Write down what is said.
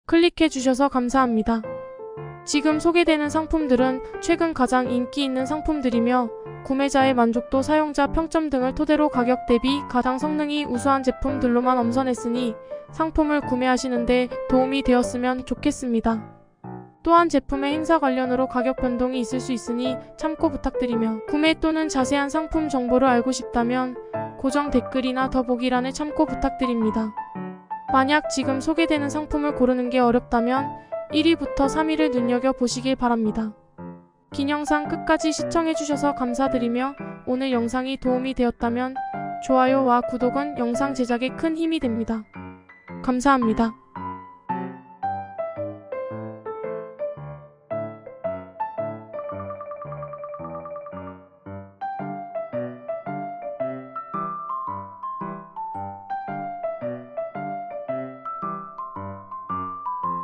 클릭해주셔서 감사합니다. 지금 소개되는 상품들은 최근 가장 인기 있는 상품들이며 구매자의 만족도, 사용자 평점 등을 토대로 가격 대비 가장 성능이 우수한 제품들로만 엄선했으니 상품을 구매하시는데 도움이 되었으면 좋겠습니다. 또한 제품의 행사 관련으로 가격 변동이 있을 수 있으니 참고 부탁드리며 구매 또는 자세한 상품 정보를 알고 싶다면 고정 댓글이나 더보기란에 참고 부탁드립니다. 만약 지금 소개되는 상품을 고르는 게 어렵다면 1위부터 3위를 눈여겨보시길 바랍니다. 긴 영상 끝까지 시청해주셔서 감사드리며 오늘 영상이 도움이 되었다면 좋아요와 구독은 영상 제작에 큰 힘이 됩니다. 감사합니다.